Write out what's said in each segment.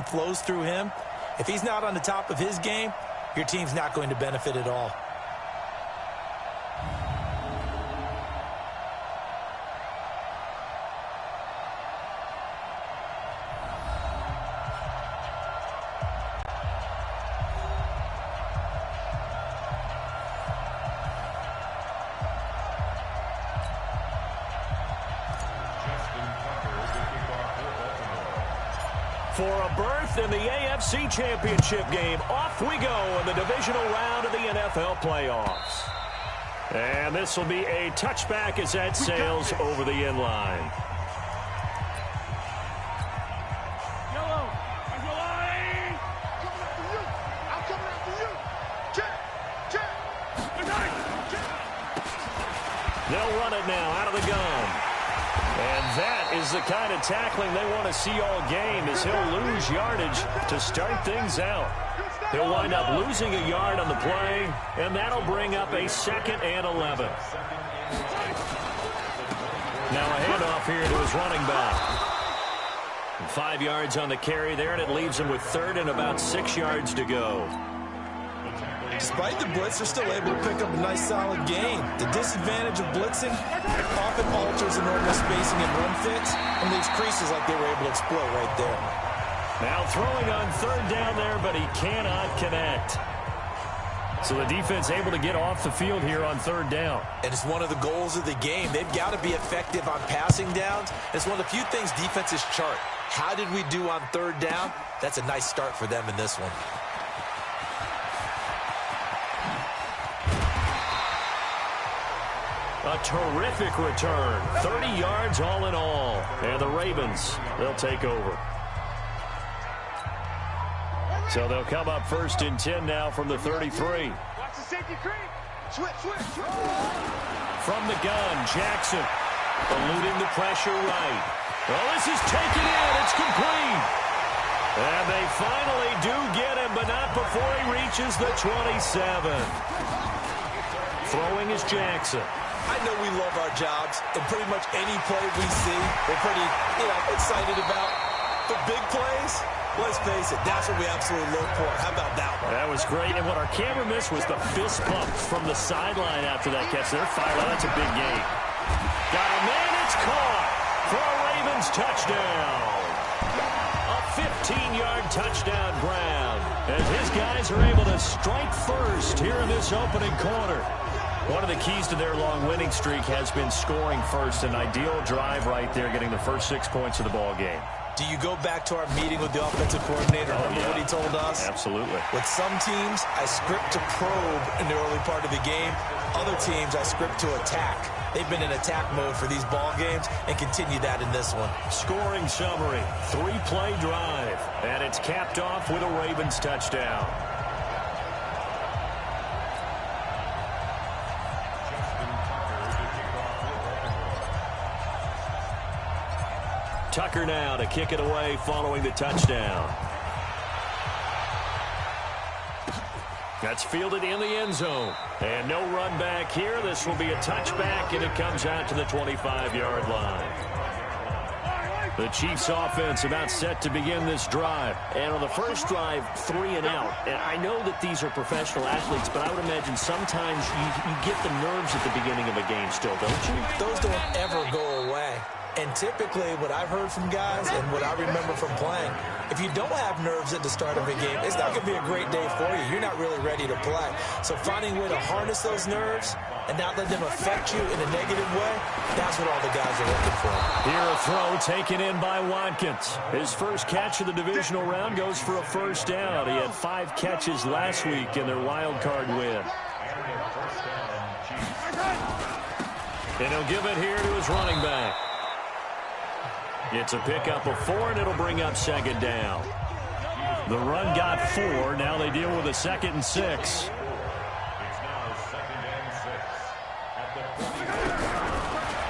flows through him. If he's not on the top of his game, your team's not going to benefit at all. For a berth in the AFC Championship game, off we go in the divisional round of the NFL playoffs. And this will be a touchback as that sails over the end line. They'll run it now out of the gun. And that is the kind of tackling they want to see all game, as he'll lose yardage to start things out. He'll wind up losing a yard on the play, and that'll bring up a 2nd and 11. Now a handoff here to his running back. 5 yards on the carry there, and it leaves him with 3rd and about 6 yards to go. Despite the blitz, they're still able to pick up a nice, solid gain. The disadvantage of blitzing often alters the normal spacing and run fits and leaves creases like they were able to exploit right there. Now throwing on 3rd down there, but he cannot connect. So the defense able to get off the field here on 3rd down. And it's one of the goals of the game. They've got to be effective on passing downs. It's one of the few things defenses chart. How did we do on 3rd down? That's a nice start for them in this one. A terrific return. 30 yards all in all. And the Ravens, they'll take over. So they'll come up 1st and 10 now from the 33. Watch the safety creep. Switch. From the gun, Jackson eluding the pressure right. Well, this is taken in. It's complete. And they finally do get him, but not before he reaches the 27. Throwing is Jackson. I know we love our jobs, and pretty much any play we see, we're pretty, excited about. But big plays, let's face it, that's what we absolutely look for. How about that one? That was great, and what our camera missed was the fist pump from the sideline after that catch. They're fired out. That's a big gain. Got a man, it's caught for a Ravens touchdown. A 15-yard touchdown grab, as his guys are able to strike first here in this opening quarter. One of the keys to their long winning streak has been scoring first. An ideal drive right there, getting the first 6 points of the ball game. Do you go back to our meeting with the offensive coordinator? Remember what he told us? Absolutely. With some teams, I script to probe in the early part of the game. Other teams, I script to attack. They've been in attack mode for these ball games and continue that in this one. Scoring summary, 3-play drive, and it's capped off with a Ravens touchdown. Tucker now to kick it away following the touchdown. That's fielded in the end zone. And no run back here. This will be a touchback, and it comes out to the 25-yard line. The Chiefs offense about set to begin this drive. And on the first drive, 3 and out. And I know that these are professional athletes, but I would imagine sometimes you get the nerves at the beginning of a game still, don't you? Those don't ever go away. And typically, what I've heard from guys and what I remember from playing, if you don't have nerves at the start of a game, it's not going to be a great day for you. You're not really ready to play. So finding a way to harness those nerves and not let them affect you in a negative way, that's what all the guys are looking for. Here a throw taken in by Watkins. His first catch of the divisional round goes for a first down. He had 5 catches last week in their wild card win. And he'll give it here to his running back. It's a pickup of 4, and it'll bring up 2nd down. The run got 4. Now they deal with a 2nd and 6.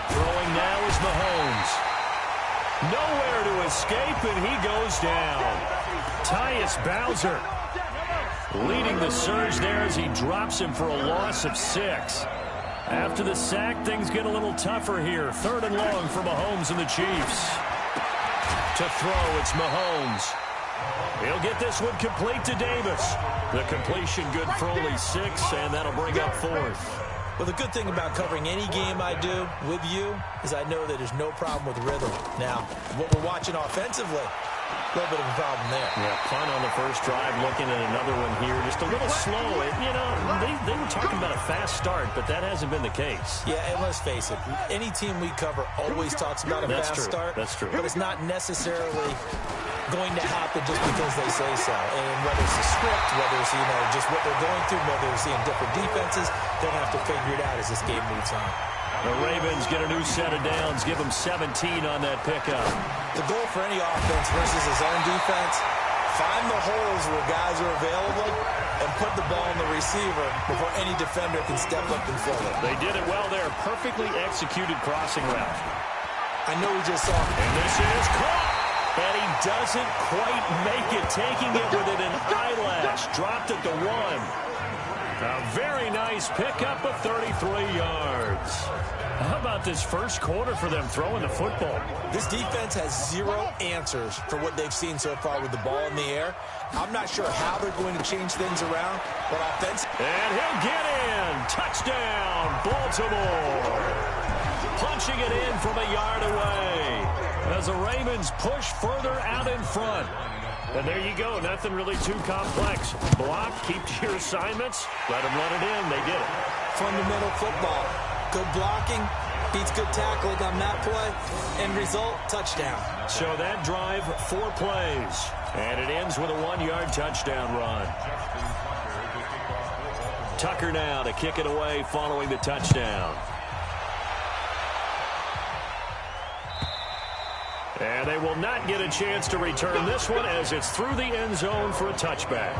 Throwing now is Mahomes. Nowhere to escape, and he goes down. Tyus Bowser leading the surge there as he drops him for a loss of 6. After the sack, things get a little tougher here. 3rd and long for Mahomes and the Chiefs. To throw, it's Mahomes. He'll get this one complete to Davis. The completion good for only 6, and that'll bring up 4th. Well, the good thing about covering any game I do with you is I know that there's no problem with rhythm. Now, what we're watching offensively, a little bit of a problem there. Yeah, punt on the first drive, looking at another one here. Just a little slow. You know, they were talking about a fast start, but that hasn't been the case. Yeah, and let's face it, any team we cover always talks about a fast start. That's true. But it's not necessarily going to happen just because they say so. And whether it's a script, whether it's, just what they're going through, whether they're seeing different defenses, they'll have to figure it out as this game moves on. The Ravens get a new set of downs, give them 17 on that pickup. The goal for any offense versus his own defense, find the holes where guys are available and put the ball in the receiver before any defender can step up and fill it. They did it well there. Perfectly executed crossing route. I know we just saw it. And this is caught. And he doesn't quite make it, taking it within an eyelash. Dropped it to 1. A very nice pickup of 33 yards. How about this first quarter for them throwing the football? This defense has 0 answers for what they've seen so far with the ball in the air. I'm not sure how they're going to change things around, but offense. And he'll get in. Touchdown, Baltimore. Punching it in from a yard away as the Ravens push further out in front. And there you go. Nothing really too complex. Block, keep to your assignments. Let them let it in. They did it. Fundamental football. Good blocking beats good tackling on that play. End result, touchdown. So that drive, 4 plays. And it ends with a 1-yard touchdown run. Tucker now to kick it away following the touchdown. And they will not get a chance to return this one as it's through the end zone for a touchback.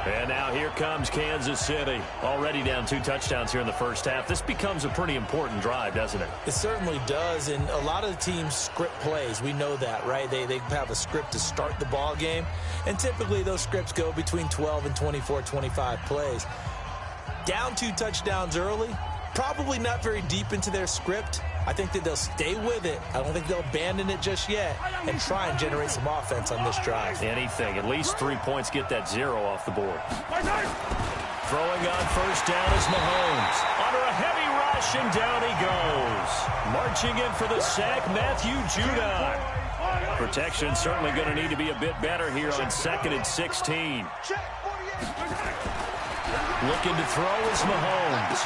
And now here comes Kansas City. Already down 2 touchdowns here in the first half. This becomes a pretty important drive, doesn't it? It certainly does, and a lot of the teams script plays. We know that, right? They have a script to start the ball game, and typically those scripts go between 12 and 24, 25 plays. Down 2 touchdowns early, probably not very deep into their script. I think that they'll stay with it. I don't think they'll abandon it just yet and try and generate some offense on this drive. Anything. At least 3 points, get that 0 off the board. Throwing on first down is Mahomes. Under a heavy rush, and down he goes. Marching in for the sack, Matthew Judon. Protection certainly going to need to be a bit better here on 2nd and 16. Looking to throw is Mahomes.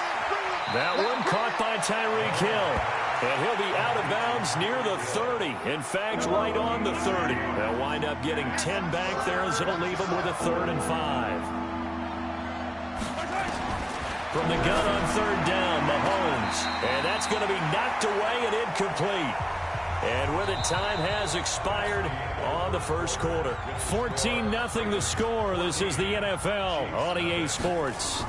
That one caught by Tyreek Hill. And he'll be out of bounds near the 30. In fact, right on the 30. They'll wind up getting 10 back there as it'll leave them with a 3rd and 5. From the gun on 3rd down, Mahomes. And that's going to be knocked away and incomplete. And with it, time has expired on the first quarter. 14-0 the score. This is the NFL on EA Sports.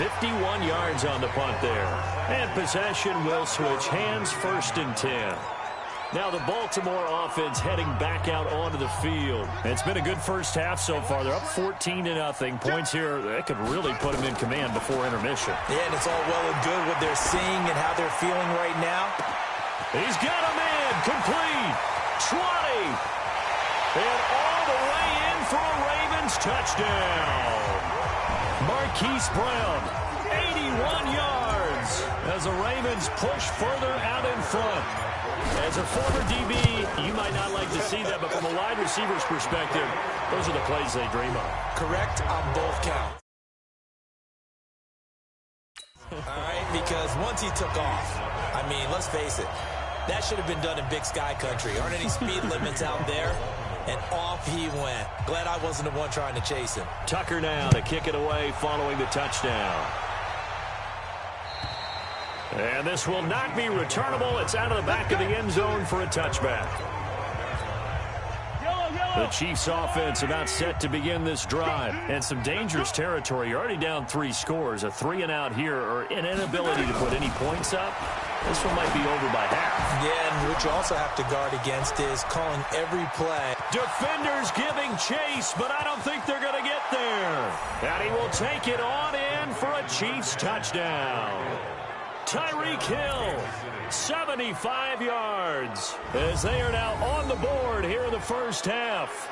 51 yards on the punt there. And possession will switch hands, 1st and 10. Now the Baltimore offense heading back out onto the field. It's been a good first half so far. They're up 14-0. Points here, that could really put them in command before intermission. Yeah, and it's all well and good what they're seeing and how they're feeling right now. He's got a man, complete, 20. And all the way in for a Ravens touchdown. Marquise Brown, 81 yards as the Ravens push further out in front. As a former DB, you might not like to see that, but from a wide receiver's perspective, those are the plays they dream of. Correct on both counts. All right, because once he took off, I mean, let's face it, that should have been done in Big Sky Country. Aren't any speed limits out there? And off he went. Glad I wasn't the one trying to chase him. Tucker now to kick it away following the touchdown. And this will not be returnable. It's out of the back of the end zone for a touchback. The Chiefs offense about set to begin this drive. And some dangerous territory. You're already down 3 scores. A 3-and-out here, or an inability to put any points up. This one might be over by half. Yeah, and what you also have to guard against is calling every play. Defenders giving chase, but I don't think they're going to get there. And he will take it on in for a Chiefs touchdown. Tyreek Hill, 75 yards, as they are now on the board here in the first half.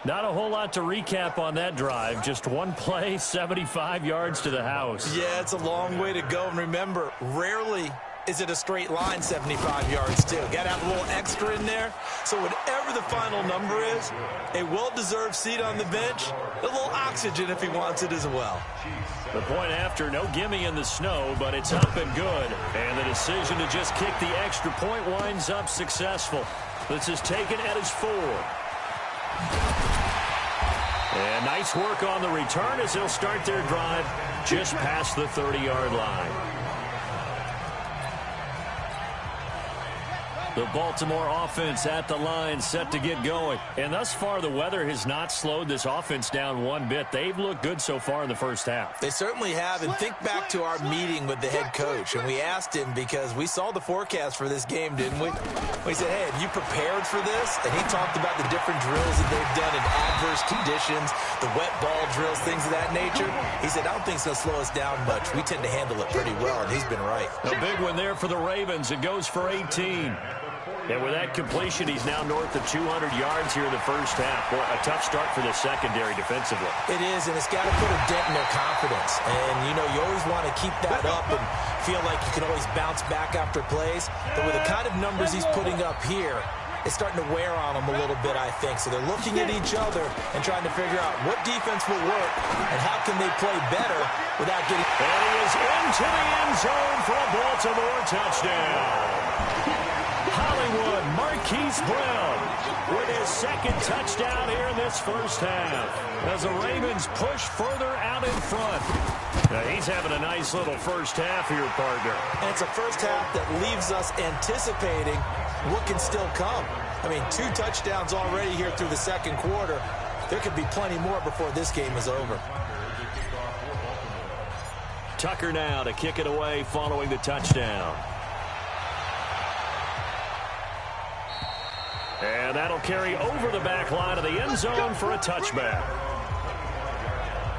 Not a whole lot to recap on that drive. Just one play, 75 yards to the house. Yeah, it's a long way to go. And remember, rarely is it a straight line 75 yards, too. Got to have a little extra in there. So whatever the final number is, a well-deserved seat on the bench, a little oxygen if he wants it as well. The point after, no gimme in the snow, but it's up and good. And the decision to just kick the extra point winds up successful. This is taken at his 4. And nice work on the return as they'll start their drive just past the 30-yard line. The Baltimore offense at the line, set to get going. And thus far, the weather has not slowed this offense down one bit. They've looked good so far in the first half. They certainly have. And think back to our meeting with the head coach. And we asked him, because we saw the forecast for this game, didn't we? We said, hey, have you prepared for this? And he talked about the different drills that they've done in adverse conditions, the wet ball drills, things of that nature. He said, I don't think it's going to slow us down much. We tend to handle it pretty well, and he's been right. A big one there for the Ravens. It goes for 18. And with that completion, he's now north of 200 yards here in the first half. Boy, a tough start for the secondary defensively. It is, and it's got to put a dent in their confidence. And, you know, you always want to keep that up and feel like you can always bounce back after plays. But with the kind of numbers he's putting up here, it's starting to wear on them a little bit, I think. So they're looking at each other and trying to figure out what defense will work and how can they play better without getting... And he is into the end zone for a Baltimore touchdown. Hollywood Marquise Brown with his second touchdown here in this first half as the Ravens push further out in front. Now, he's having a nice little first half here, partner. And it's a first half that leaves us anticipating what can still come. I mean, 2 touchdowns already here through the second quarter. There could be plenty more before this game is over. Tucker now to kick it away following the touchdown. And that'll carry over the back line of the end zone for a touchback.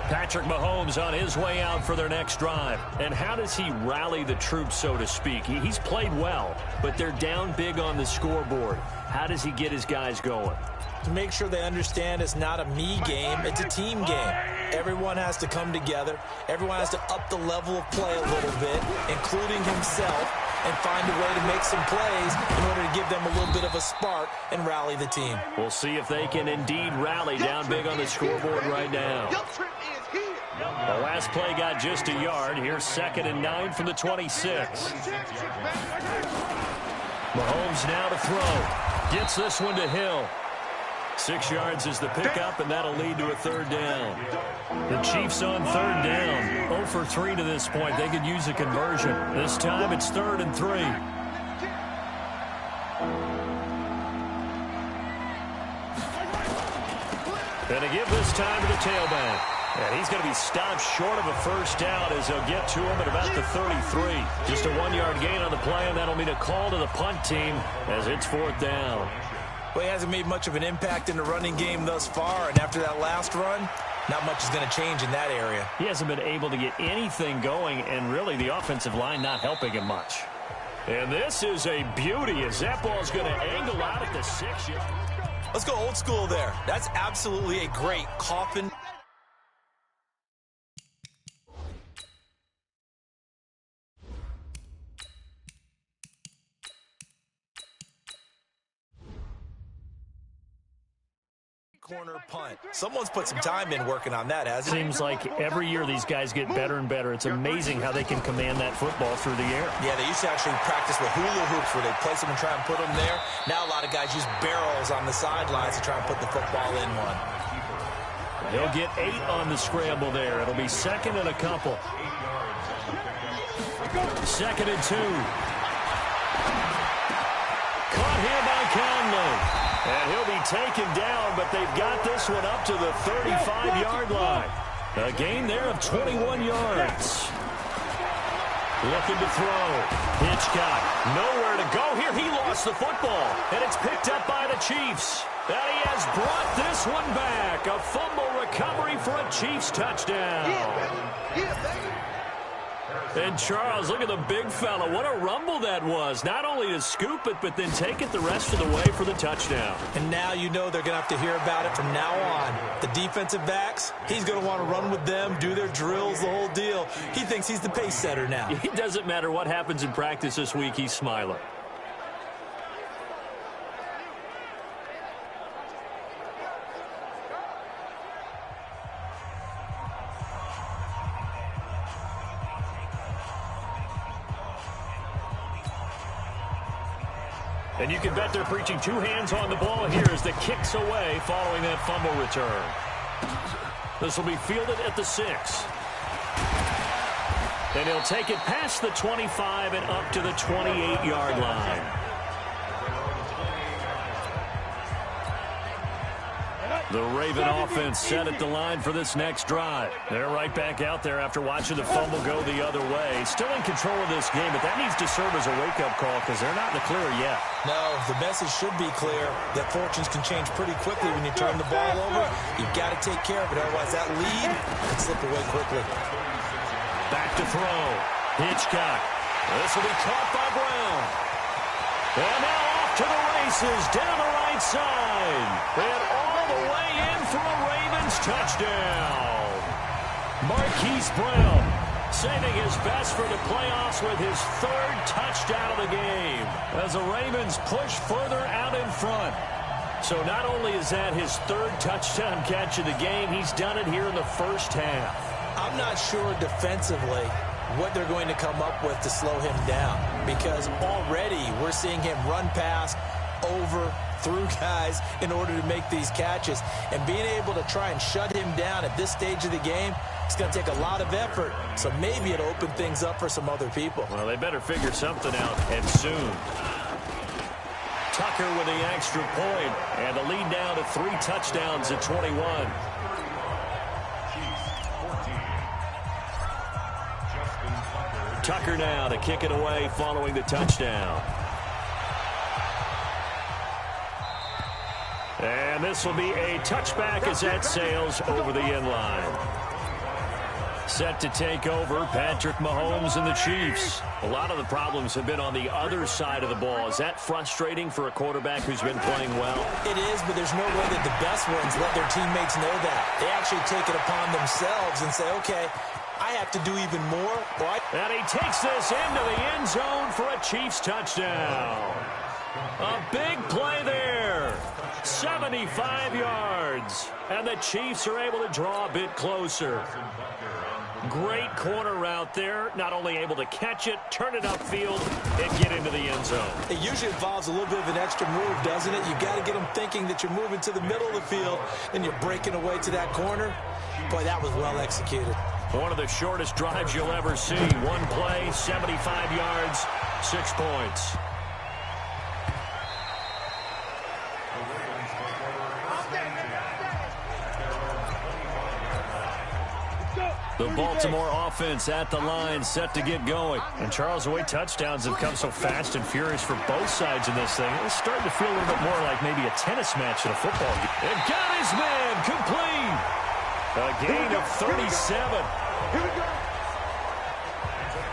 Patrick Mahomes on his way out for their next drive. And how does he rally the troops, so to speak? He's played well, but they're down big on the scoreboard. How does he get his guys going? To make sure they understand it's not a me game, it's a team game. Everyone has to come together. Everyone has to up the level of play a little bit, including himself, and find a way to make some plays in order to give them a little bit of a spark and rally the team. We'll see if they can indeed rally down big on the scoreboard right now. The last play got just a yard. Here's 2nd and 9 from the 26. Mahomes now to throw. Gets this one to Hill. 6 yards is the pickup, and that'll lead to a 3rd down. The Chiefs on 3rd down. 0 for 3 to this point. They could use a conversion. This time it's 3rd and 3. And to give this time to the tailback. And he's going to be stopped short of a first down as they'll get to him at about the 33. Just a 1-yard gain on the play, and that'll mean a call to the punt team as it's 4th down. Well, he hasn't made much of an impact in the running game thus far, and after that last run, not much is going to change in that area. He hasn't been able to get anything going, and really the offensive line not helping him much. And this is a beauty as that ball's going to angle out at the 6. Let's go old school there. That's absolutely a great coffin. Corner punt. Someone's put some time in working on that, hasn't it? Seems like every year these guys get better and better. It's amazing how they can command that football through the air. Yeah, they used to actually practice with hula hoops where they place them and try and put them there. Now a lot of guys use barrels on the sidelines to try and put the football in one. They'll get 8 on the scramble there. It'll be 2nd and a couple. 2nd and 2. Caught here by Conley. And he'll be taken down, but they've got this one up to the 35-yard line. A gain there of 21 yards. Looking to throw. Hitchcock, nowhere to go here. He lost the football, and it's picked up by the Chiefs. And he has brought this one back. A fumble recovery for a Chiefs touchdown. And Charles, look at the big fella. What a rumble that was. Not only to scoop it, but then take it the rest of the way for the touchdown. And now you know they're going to have to hear about it from now on. The defensive backs, he's going to want to run with them, do their drills, the whole deal. He thinks he's the pace setter now. It doesn't matter what happens in practice this week, he's smiling. And you can bet they're preaching two hands on the ball here as the kick's away following that fumble return. This will be fielded at the 6. And he'll take it past the 25 and up to the 28-yard line. The Raven offense set at the line for this next drive. They're right back out there after watching the fumble go the other way. Still in control of this game, but that needs to serve as a wake-up call because they're not in the clear yet. No, the message should be clear that fortunes can change pretty quickly when you turn the ball over. You've got to take care of it, otherwise that lead can slip away quickly. Back to throw. Hitchcock. This will be caught by Brown. And now off to the races down the right side. And all the way in for a Ravens touchdown. Marquise Brown saving his best for the playoffs with his third touchdown of the game as the Ravens push further out in front. So not only is that his third touchdown catch of the game, he's done it here in the first half. I'm not sure defensively what they're going to come up with to slow him down, because already we're seeing him run past, over, through guys in order to make these catches. And being able to try and shut him down at this stage of the game, it's going to take a lot of effort. So maybe it'll open things up for some other people. Well, they better figure something out, and soon. Tucker with the extra point, and the lead now to 3 touchdowns at 21. Tucker now to kick it away following the touchdown. And this will be a touchback as that sails over the end line. Set to take over, Patrick Mahomes and the Chiefs. A lot of the problems have been on the other side of the ball. Is that frustrating for a quarterback who's been playing well? It is, but there's no way that the best ones let their teammates know that. They actually take it upon themselves and say, okay, I have to do even more. And he takes this into the end zone for a Chiefs touchdown. A big play there. 75 yards. And the Chiefs are able to draw a bit closer. Great corner route there. Not only able to catch it, turn it upfield, and get into the end zone. It usually involves a little bit of an extra move, doesn't it? You got to get them thinking that you're moving to the middle of the field, and you're breaking away to that corner. Boy, that was well executed. One of the shortest drives you'll ever see. One play, 75 yards, 6 points. The Baltimore offense at the line, set to get going. And Charles, the way touchdowns have come so fast and furious for both sides in this thing, it's starting to feel a little bit more like maybe a tennis match at a football game. And got his man complete. A gain of 37.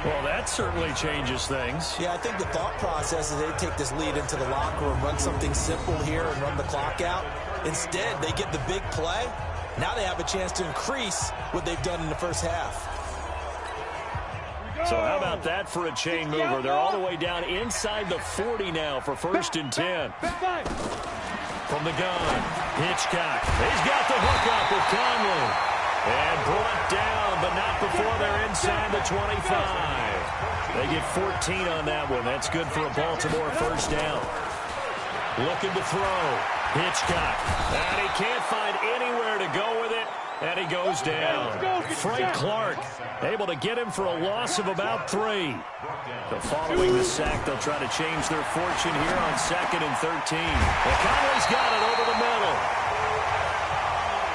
Well, that certainly changes things. Yeah, I think the thought process is they take this lead into the locker room, run something simple here and run the clock out. Instead, they get the big play. Now they have a chance to increase what they've done in the first half. So how about that for a chain mover? They're all the way down inside the 40 now for 1st and 10. From the gun, Hitchcock. He's got the hook up with Conley. And brought down, but not before they're inside the 25. They get 14 on that one. That's good for a Baltimore first down. Looking to throw. Hitchcock. And he can't find anywhere to go with it. And he goes down. Frank Clark able to get him for a loss of about 3. So following the sack, they'll try to change their fortune here on 2nd and 13. Well, Conley's got it over the middle.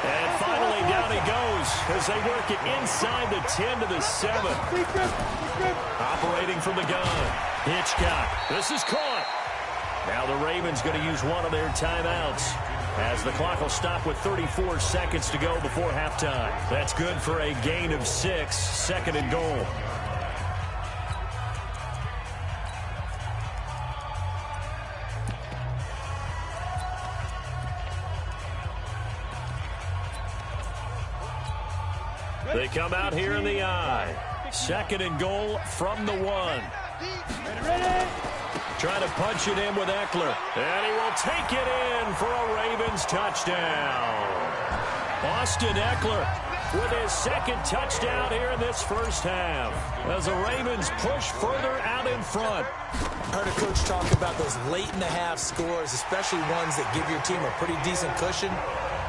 And finally down he goes as they work it inside the 10 to the 7. Operating from the gun. Hitchcock. This is caught. Now the Ravens going to use one of their timeouts as the clock will stop with 34 seconds to go before halftime. That's good for a gain of 6, 2nd and goal. They come out here in the I. 2nd and goal from the 1. Trying to punch it in with Eckler. And he will take it in for a Ravens touchdown. Austin Eckler with his 2nd touchdown here in this first half, as the Ravens push further out in front. I heard a coach talk about those late-in-the-half scores, especially ones that give your team a pretty decent cushion.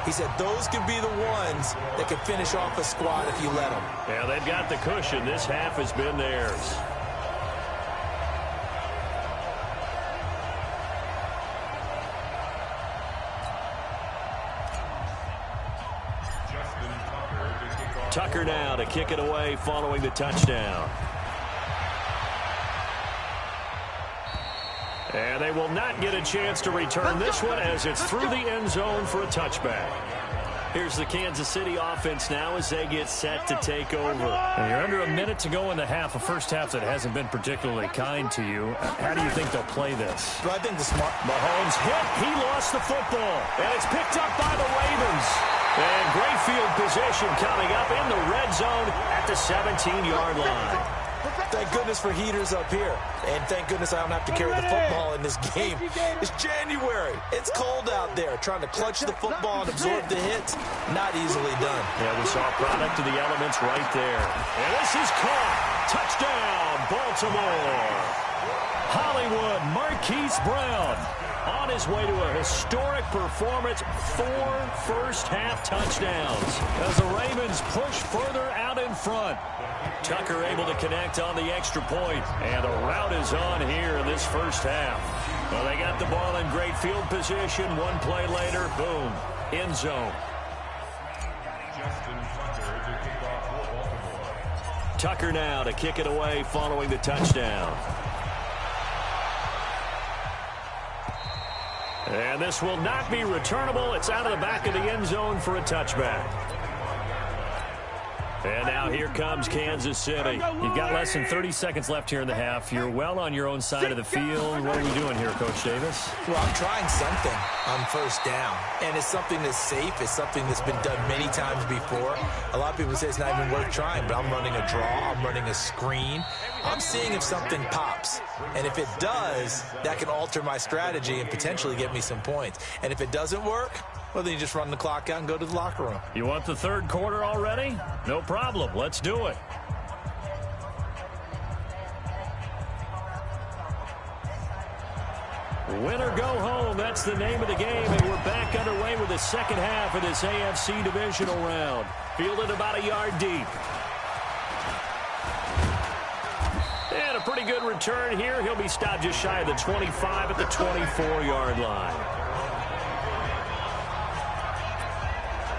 He said those could be the ones that can finish off a squad if you let them. Yeah, they've got the cushion. This half has been theirs. Tucker now to kick it away following the touchdown. And they will not get a chance to return this one as it's through the end zone for a touchback. Here's the Kansas City offense now as they get set to take over. And you're under a minute to go in the half, a first half that hasn't been particularly kind to you. How do you think they'll play this? Well, I think the smart... Mahomes hit. He lost the football. And it's picked up by the Ravens. And great field position coming up in the red zone at the 17-yard line. Thank goodness for heaters up here. And thank goodness I don't have to carry the football in this game. It's January. It's cold out there. Trying to clutch the football and absorb the hits, not easily done. Yeah, we saw a product of the elements right there. And this is caught. Touchdown, Baltimore. Hollywood Marquise Brown on his way to a historic performance, 4 first-half touchdowns as the Ravens push further out in front. Tucker able to connect on the extra point, and the route is on here in this first half. Well, they got the ball in great field position. One play later, boom, end zone. Tucker now to kick it away following the touchdown. And this will not be returnable. It's out of the back of the end zone for a touchback. And now here comes Kansas City. You've got less than 30 seconds left here in the half. You're well on your own side of the field. What are we doing here, Coach Davis? Well, I'm trying something on first down. And it's something that's safe. It's something that's been done many times before. A lot of people say it's not even worth trying, but I'm running a draw. I'm running a screen. I'm seeing if something pops. And if it does, that can alter my strategy and potentially get me some points. And if it doesn't work, well, then you just run the clock out and go to the locker room. You want the third quarter already? No problem. Let's do it. Win or go home, that's the name of the game, and we're back underway with the second half of this AFC divisional round. Fielded about a yard deep. And a pretty good return here. He'll be stopped just shy of the 25 at the 24-yard line.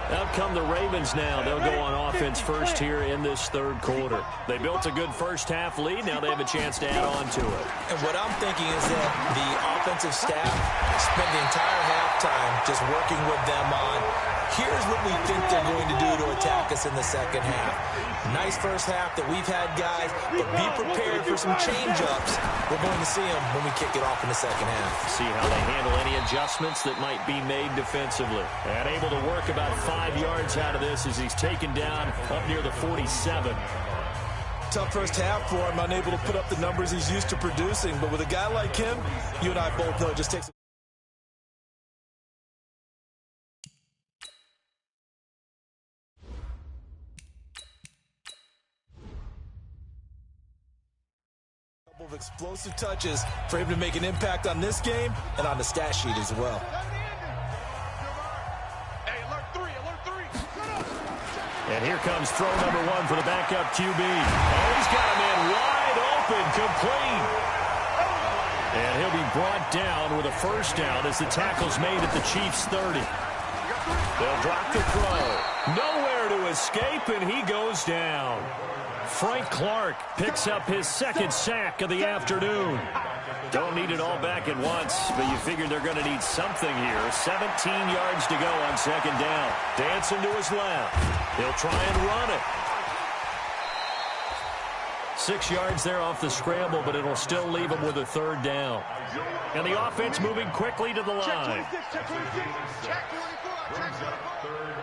Out come the Ravens now. They'll go on offense first here in this third quarter. They built a good first half lead. Now they have a chance to add on to it. And what I'm thinking is that the offensive staff spent the entire halftime just working with them on, here's what we think they're going to do to attack us in the second half. Nice first half that we've had, guys, but be prepared for some change-ups. We're going to see them when we kick it off in the second half. See how they handle any adjustments that might be made defensively. And able to work about 5 yards out of this as he's taken down up near the 47. Tough first half for him, unable to put up the numbers he's used to producing. But with a guy like him, you and I both know it just takes... of explosive touches for him to make an impact on this game and on the stat sheet as well. And here comes throw number 1 for the backup QB. Oh, he's got a man wide open, complete. And he'll be brought down with a first down as the tackle's made at the Chiefs' 30. They'll drop the throw. Nowhere to escape, and he goes down. Frank Clark picks up his second sack of the afternoon. Don't need it all back at once, but you figure they're going to need something here. 17 yards to go on second down. Dancing to his left. He'll try and run it. 6 yards there off the scramble, but it'll still leave him with a third down. And the offense moving quickly to the line. Check 26, check 24, check 24.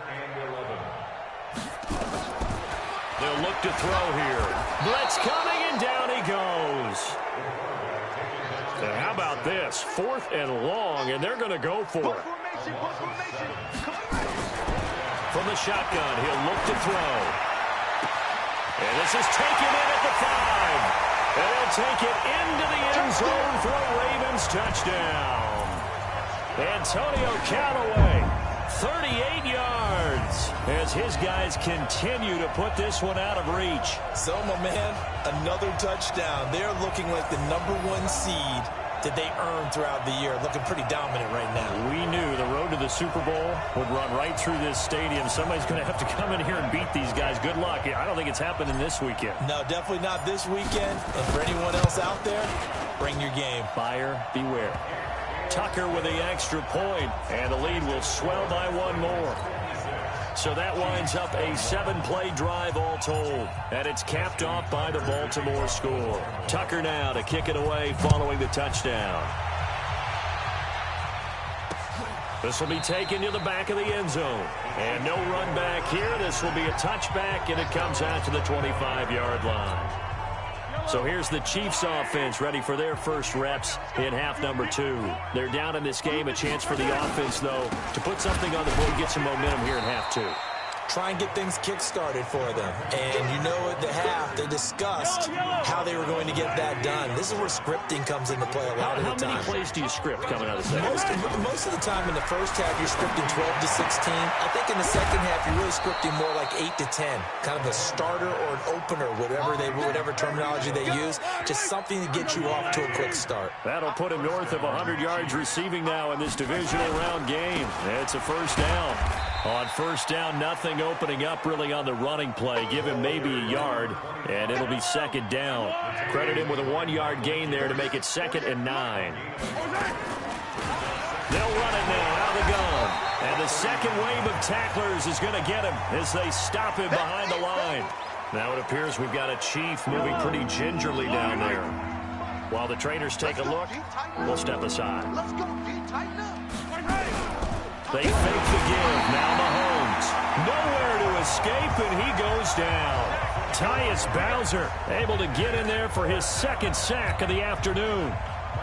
They'll look to throw here. Blitz coming, and down he goes. And how about this? 4th and long, and they're going to go for it. From the shotgun, he'll look to throw. And this is taken in at the 5. And they'll take it into the end zone for a Ravens touchdown. Antonio Callaway, 38 yards, as his guys continue to put this one out of reach. So, my man, another touchdown. They're looking like the #1 seed that they earned throughout the year. Looking pretty dominant right now. We knew the road to the Super Bowl would run right through this stadium. Somebody's going to have to come in here and beat these guys. Good luck. I don't think it's happening this weekend. No, definitely not this weekend. And for anyone else out there, bring your game. Buyer beware. Tucker with the extra point, and the lead will swell by 1 more. So that winds up a 7-play drive all told. And it's capped off by the Baltimore score. Tucker now to kick it away following the touchdown. This will be taken to the back of the end zone. And no run back here. This will be a touchback, and it comes out to the 25-yard line. So here's the Chiefs offense ready for their first reps in half number 2. They're down in this game. A chance for the offense, though, to put something on the board, get some momentum here in half 2. Try and get things kick-started for them. And you know at the half, they discussed how they were going to get that done. This is where scripting comes into play a lot of the time. How many plays do you script coming out of the second? Most of the time in the first half, you're scripting 12 to 16. I think in the second half, you're really scripting more like 8 to 10. Kind of a starter or an opener, whatever terminology they use. Just something to get you off to a quick start. That'll put him north of 100 yards receiving now in this divisional round game. It's a first down. On first down, nothing opening up really on the running play. Give him maybe a yard, and it'll be second down. Credit him with a 1-yard gain there to make it 2nd and 9. They'll run it now out of the gun. And the second wave of tacklers is going to get him as they stop him behind the line. Now it appears we've got a Chief moving pretty gingerly down there. While the trainers take a look, we'll step aside. Let's go, Pete. Tighten up. They fake the give. Now Mahomes. Nowhere to escape, and he goes down. Tyus Bowser able to get in there for his 2nd sack of the afternoon.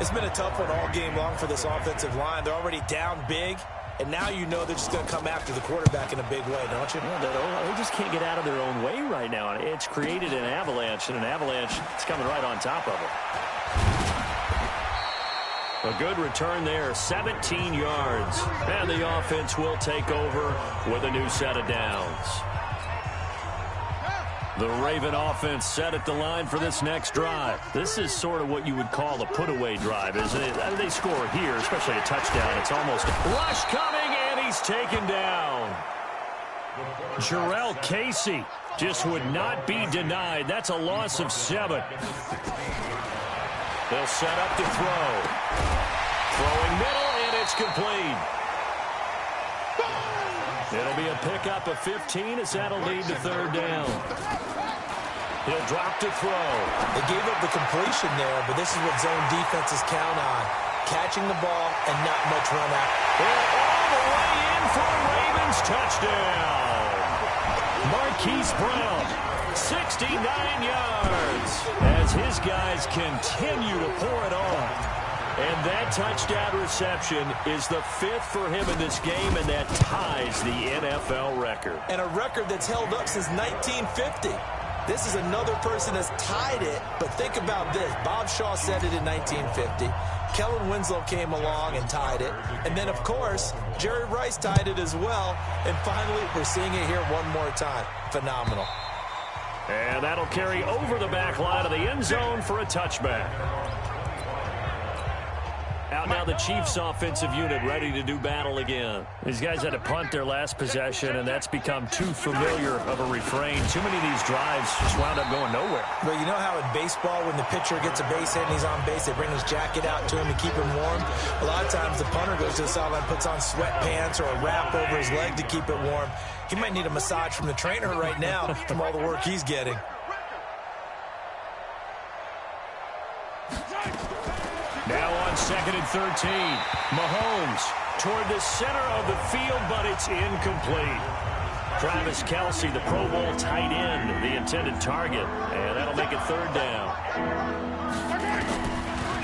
It's been a tough one all game long for this offensive line. They're already down big, and now you know they're just going to come after the quarterback in a big way, don't you? Yeah, they just can't get out of their own way right now. It's created an avalanche, and an avalanche is coming right on top of it. A good return there, 17 yards. And the offense will take over with a new set of downs. The Raven offense set at the line for this next drive. This is sort of what you would call a put-away drive, isn't it? They score here, especially a touchdown. It's almost a rush coming, and he's taken down. Jarrell Casey just would not be denied. That's a loss of 7. They'll set up to throw. Throwing middle, and it's complete. It'll be a pickup of 15 as that'll lead to 3rd down. He'll drop to throw. They gave up the completion there, but this is what zone defenses count on. Catching the ball and not much run out. And all the way in for a Ravens touchdown. Marquise Brown, 69 yards, as his guys continue to pour it on. And that touchdown reception is the 5th for him in this game, and that ties the NFL record. And a record that's held up since 1950. This is another person that's tied it, but think about this. Bob Shaw said it in 1950. Kellen Winslow came along and tied it. And then, of course, Jerry Rice tied it as well. And finally, we're seeing it here one more time. Phenomenal. And that'll carry over the back line of the end zone for a touchback. Out now the Chiefs offensive unit ready to do battle again. These guys had to punt their last possession, and that's become too familiar of a refrain. Too many of these drives just wound up going nowhere. But you know how in baseball when the pitcher gets a base hit and he's on base, they bring his jacket out to him to keep him warm? A lot of times the punter goes to the sideline, puts on sweatpants or a wrap over his leg to keep it warm. He might need a massage from the trainer right now from all the work he's getting. Now on 2nd and 13. Mahomes toward the center of the field, but it's incomplete. Travis Kelce, the Pro Bowl tight end, the intended target. And that'll make it third down.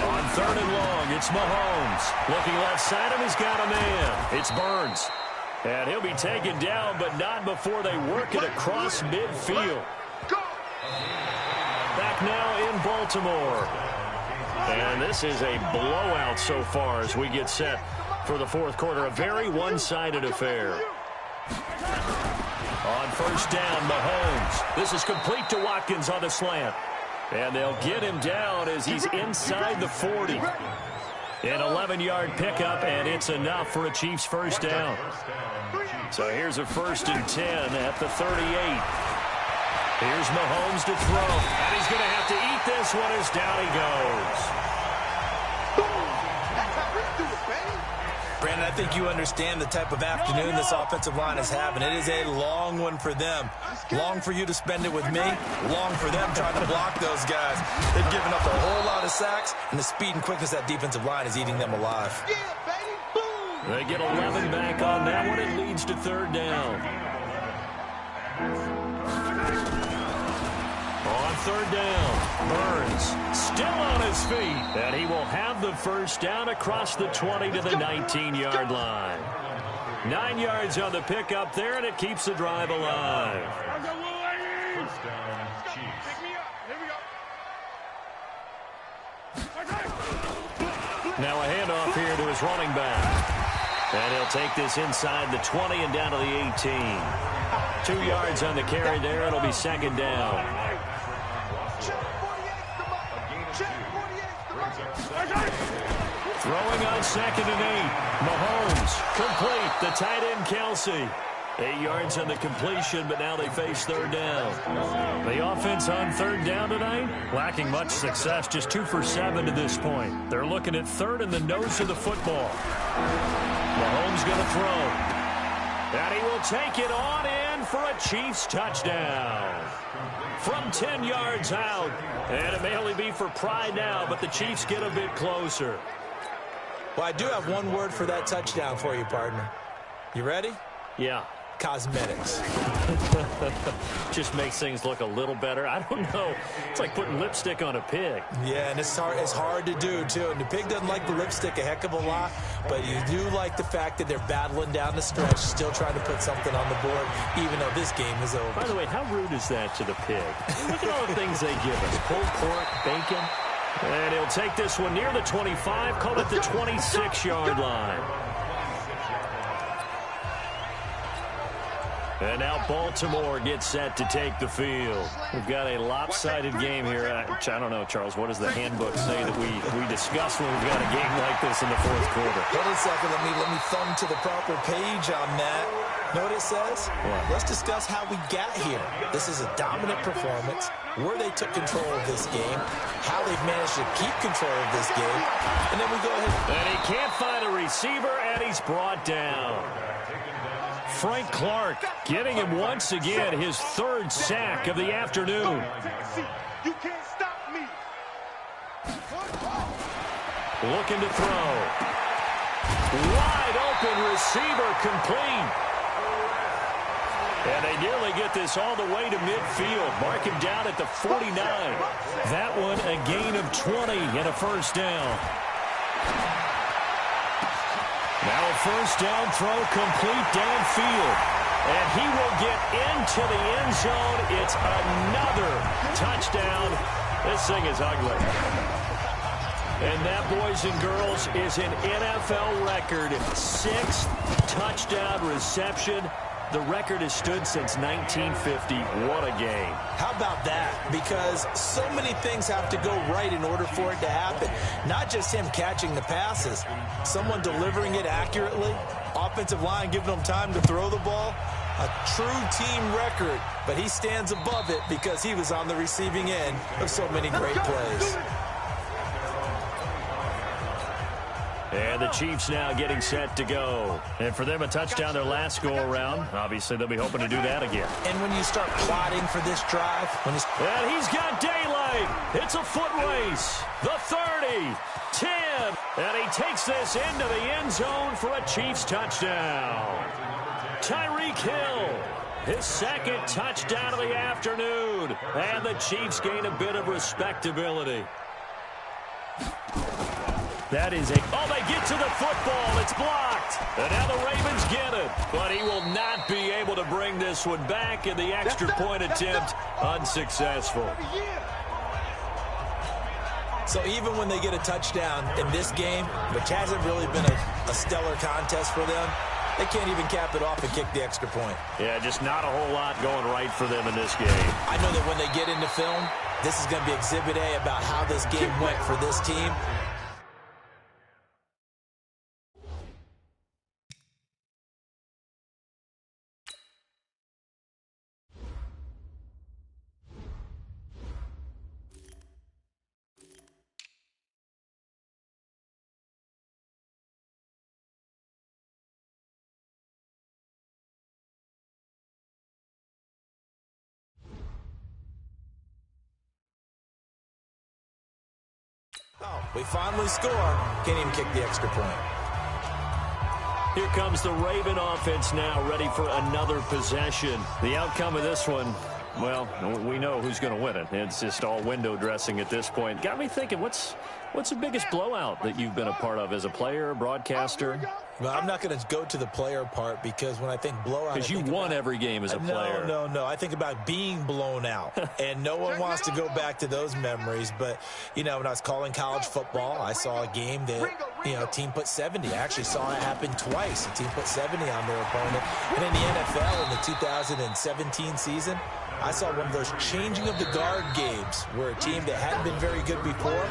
On third and long, it's Mahomes. Looking left side of him, he's got a man. It's Burns. And he'll be taken down, but not before they work it across midfield. Back now in Baltimore. And this is a blowout so far as we get set for the fourth quarter. A very one-sided affair. On first down, Mahomes. This is complete to Watkins on the slant. And they'll get him down as he's inside the 40. An 11-yard pickup, and it's enough for a Chiefs first down. So here's a 1st and 10 at the 38. Here's Mahomes to throw, and he's going to have to eat this one as down he goes. Brandon, I think you understand the type of afternoon this offensive line is having. It is a long one for them. Long for you to spend it with me. Long for them trying to block those guys. They've given up a whole lot of sacks, and the speed and quickness of that defensive line is eating them alive. They get 11 back on that one. It leads to third down. On third down, Burns still on his feet. And he will have the first down across the 20 to the 19-yard line. 9 yards on the pickup there, and it keeps the drive alive. Now a handoff here to his running back. And he'll take this inside the 20 and down to the 18. 2 yards on the carry there. It'll be second down. Throwing on 2nd and 8. Mahomes complete. The tight end Kelce. 8 yards on the completion, but now they face third down. The offense on third down tonight, lacking much success, just 2 for 7 to this point. They're looking at third in the nose of the football. Mahomes going to throw. And he will take it on in for a Chiefs touchdown. From 10 yards out. And it may only be for pride now, but the Chiefs get a bit closer. Well, I do have one word for that touchdown for you, partner. You ready? Yeah. Cosmetics. Just makes things look a little better. I don't know. It's like putting lipstick on a pig. Yeah, and it's hard to do, too. And the pig doesn't like the lipstick a heck of a lot, but you do like the fact that they're battling down the stretch, still trying to put something on the board, even though this game is over. By the way, how rude is that to the pig? Look at all the things they give us. Pulled pork, bacon. And he'll take this one near the 25, call it the 26-yard line. And now Baltimore gets set to take the field. We've got a lopsided game here. I don't know, Charles, what does the handbook say that we discuss when we've got a game like this in the fourth quarter? Hold on a second. Let me thumb to the proper page on that. Know what it says? What? Let's discuss how we got here. This is a dominant performance, where they took control of this game, how they've managed to keep control of this game, and then we go ahead. And he can't find a receiver, and he's brought down. Frank Clark getting him once again, his third sack of the afternoon. You can't stop me. Looking to throw. Wide open receiver complete. And they nearly get this all the way to midfield. Mark him down at the 49. That one a gain of 20 and a first down. Now a first down throw complete downfield. And he will get into the end zone. It's another touchdown. This thing is ugly. And that, boys and girls, is an NFL record. 6th touchdown reception. The record has stood since 1950. What a game. How about that? Because so many things have to go right in order for it to happen. Not just him catching the passes. Someone delivering it accurately. Offensive line giving him time to throw the ball. A true team record. But he stands above it because he was on the receiving end of so many great plays. And the Chiefs now getting set to go. And for them, a touchdown their last go-around. Obviously, they'll be hoping to do that again. And when you start plotting for this drive... And he's got daylight. It's a foot race. The 30, 10. And he takes this into the end zone for a Chiefs touchdown. Tyreek Hill his second touchdown of the afternoon. And the Chiefs gain a bit of respectability. That is oh, they get to the football. It's blocked. And now the Ravens get it. But he will not be able to bring this one back, and the extra point attempt unsuccessful. So even when they get a touchdown in this game, which hasn't really been a stellar contest for them, they can't even cap it off and kick the extra point. Yeah, just not a whole lot going right for them in this game. I know that when they get into film, this is going to be Exhibit A about how this game went for this team. Oh, we finally score. Can't even kick the extra point. Here comes the Raven offense now, ready for another possession. The outcome of this one, well, we know who's going to win it. It's just all window dressing at this point. Got me thinking, what's the biggest blowout that you've been a part of as a player, broadcaster? Well, I'm not going to go to the player part because when I think blowout, because you won every game as a player. No. I think about being blown out, and no one wants to go back to those memories. But, you know, when I was calling college football, I saw a game that, you know, a team put 70. I actually saw it happen twice. A team put 70 on their opponent. And in the NFL in the 2017 season, I saw one of those changing of the guard games where a team that hadn't been very good before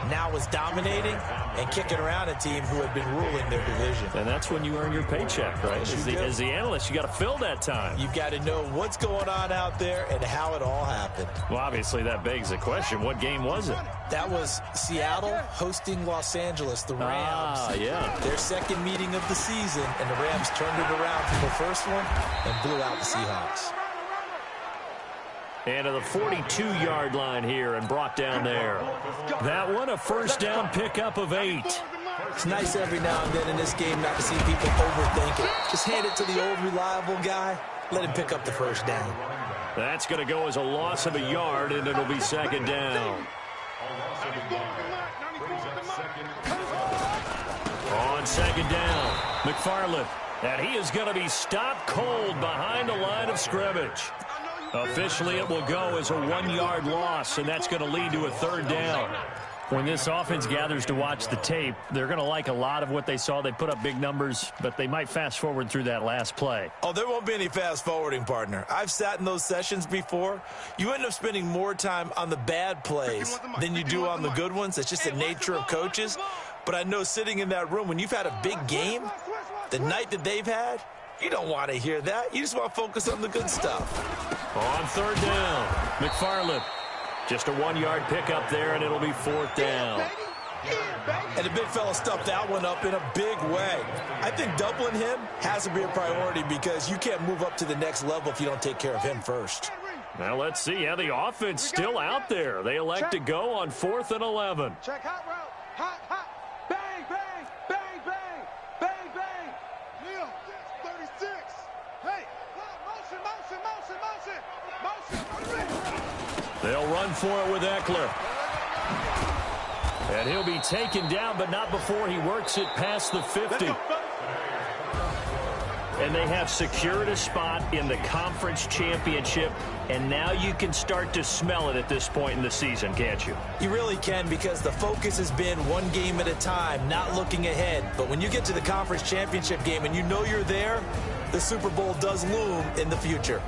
now was dominating and kicking around a team who had been ruling their division. And that's when you earn your paycheck, right? As the analyst, you got to fill that time. You've got to know what's going on out there and how it all happened. Well, obviously, that begs the question, what game was it? That was Seattle hosting Los Angeles, the Rams. Yeah. Their second meeting of the season, and the Rams turned it around from the first one and blew out the Seahawks. And to the 42-yard line here and brought down there. That one, a first down pickup of 8. It's nice every now and then in this game not to see people overthink it. Just hand it to the old reliable guy. Let him pick up the first down. That's going to go as a loss of a yard, and it'll be second down. On second down, McFarland. And he is going to be stopped cold behind the line of scrimmage. Officially, it will go as a 1-yard loss, and that's going to lead to a third down. When this offense gathers to watch the tape, they're going to like a lot of what they saw. They put up big numbers, but they might fast forward through that last play. Oh, there won't be any fast forwarding, partner. I've sat in those sessions before. You end up spending more time on the bad plays than you do on the good ones. It's just the nature of coaches. But I know sitting in that room, when you've had a big game, the night that they've had, you don't want to hear that. You just want to focus on the good stuff. On third down, McFarland. Just a 1-yard pickup there, and it'll be fourth down. And the big fella stuffed that one up in a big way. I think doubling him has to be a priority because you can't move up to the next level if you don't take care of him first. Now let's see. Yeah, the offense still out there. They elect to go on 4th and 11. Check hot route. Hot, hot. Bang, bang, bang, bang, bang, bang. Neil, 36. Hey, motion. They'll run for it with Eckler. And he'll be taken down, but not before he works it past the 50. And they have secured a spot in the conference championship, and now you can start to smell it at this point in the season, can't you? You really can, because the focus has been one game at a time, not looking ahead. But when you get to the conference championship game and you know you're there, the Super Bowl does loom in the future.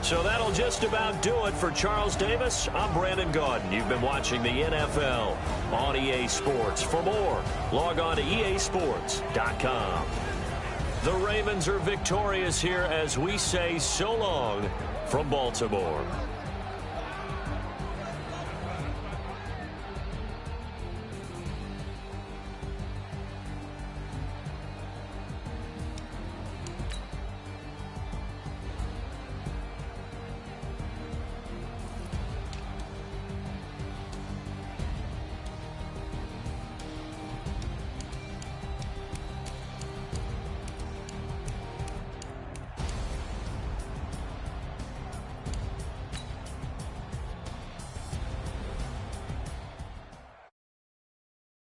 So that'll just about do it for Charles Davis. I'm Brandon Gaudin. You've been watching the NFL on EA Sports. For more, log on to easports.com. The Ravens are victorious here as we say so long from Baltimore.